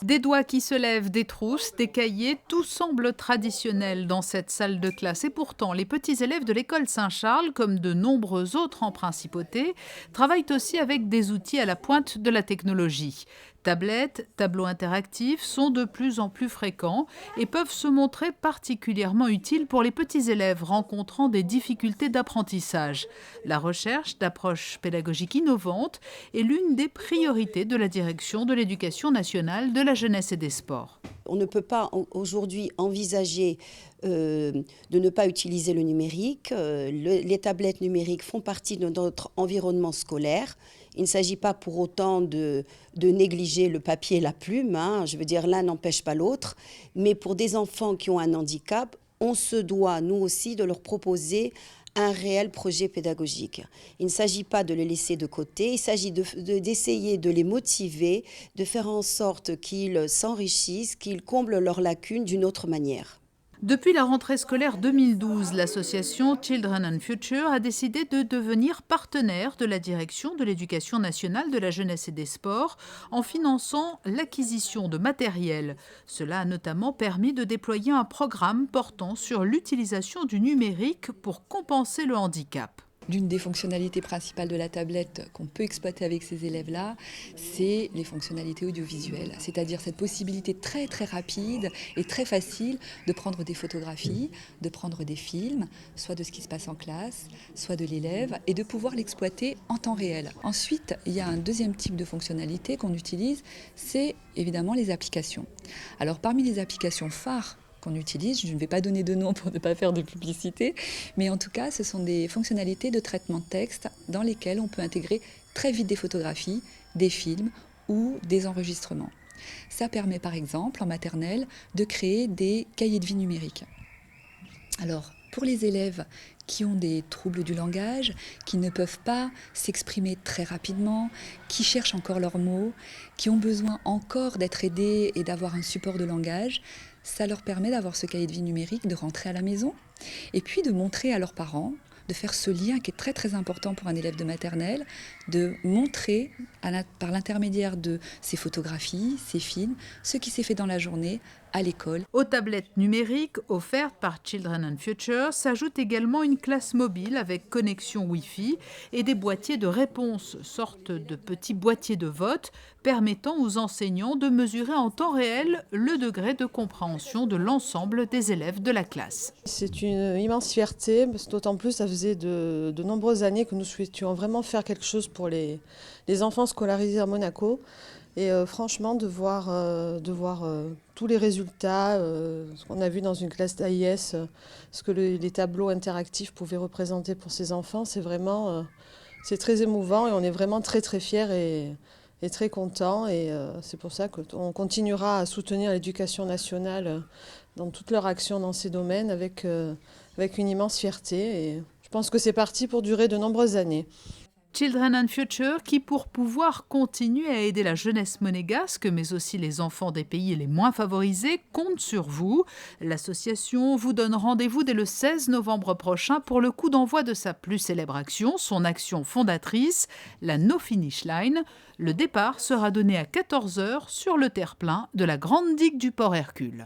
Des doigts qui se lèvent, des trousses, des cahiers, tout semble traditionnel dans cette salle de classe. Et pourtant, les petits élèves de l'école Saint-Charles, comme de nombreux autres en principauté, travaillent aussi avec des outils à la pointe de la technologie. Tablettes, tableaux interactifs sont de plus en plus fréquents et peuvent se montrer particulièrement utiles pour les petits élèves rencontrant des difficultés d'apprentissage. La recherche d'approches pédagogiques innovantes est l'une des priorités de la direction de l'Éducation nationale, de la jeunesse et des sports. On ne peut pas aujourd'hui envisager de ne pas utiliser le numérique. Les tablettes numériques font partie de notre environnement scolaire. Il ne s'agit pas pour autant de négliger le papier et la plume. Je veux dire, l'un n'empêche pas l'autre. Mais pour des enfants qui ont un handicap, on se doit, nous aussi, de leur proposer un réel projet pédagogique. Il ne s'agit pas de les laisser de côté, il s'agit d'essayer de les motiver, de faire en sorte qu'ils s'enrichissent, qu'ils comblent leurs lacunes d'une autre manière. Depuis la rentrée scolaire 2012, l'association Children and Future a décidé de devenir partenaire de la direction de l'Éducation nationale, de la jeunesse et des sports en finançant l'acquisition de matériel. Cela a notamment permis de déployer un programme portant sur l'utilisation du numérique pour compenser le handicap. L'une des fonctionnalités principales de la tablette qu'on peut exploiter avec ces élèves-là, c'est les fonctionnalités audiovisuelles, c'est-à-dire cette possibilité très très rapide et très facile de prendre des photographies, de prendre des films, soit de ce qui se passe en classe, soit de l'élève, et de pouvoir l'exploiter en temps réel. Ensuite, il y a un deuxième type de fonctionnalité qu'on utilise, c'est évidemment les applications. Alors parmi les applications phares qu'on utilise, je ne vais pas donner de nom pour ne pas faire de publicité, mais en tout cas, ce sont des fonctionnalités de traitement de texte dans lesquelles on peut intégrer très vite des photographies, des films ou des enregistrements. Ça permet par exemple, en maternelle, de créer des cahiers de vie numériques. Alors, pour les élèves qui ont des troubles du langage, qui ne peuvent pas s'exprimer très rapidement, qui cherchent encore leurs mots, qui ont besoin encore d'être aidés et d'avoir un support de langage, ça leur permet d'avoir ce cahier de vie numérique, de rentrer à la maison et puis de montrer à leurs parents, de faire ce lien qui est très très important pour un élève de maternelle, de montrer par l'intermédiaire de ces photographies, ces films, ce qui s'est fait dans la journée à l'école. Aux tablettes numériques offertes par Children and Future s'ajoute également une classe mobile avec connexion Wi-Fi et des boîtiers de réponse, sorte de petits boîtiers de vote permettant aux enseignants de mesurer en temps réel le degré de compréhension de l'ensemble des élèves de la classe. C'est une immense fierté, d'autant plus ça faisait de nombreuses années que nous souhaitions vraiment faire quelque chose pour les enfants scolarisés à Monaco. Et franchement, de voir tous les résultats, ce qu'on a vu dans une classe d'AIS, ce que les tableaux interactifs pouvaient représenter pour ces enfants, c'est vraiment c'est très émouvant et on est vraiment très très fiers et très contents. Et c'est pour ça qu'on continuera à soutenir l'éducation nationale dans toutes leurs actions dans ces domaines avec une immense fierté. Et je pense que c'est parti pour durer de nombreuses années. Children and Future qui, pour pouvoir continuer à aider la jeunesse monégasque, mais aussi les enfants des pays les moins favorisés, compte sur vous. L'association vous donne rendez-vous dès le 16 novembre prochain pour le coup d'envoi de sa plus célèbre action, son action fondatrice, la No Finish Line. Le départ sera donné à 14h sur le terre-plein de la Grande Digue du Port Hercule.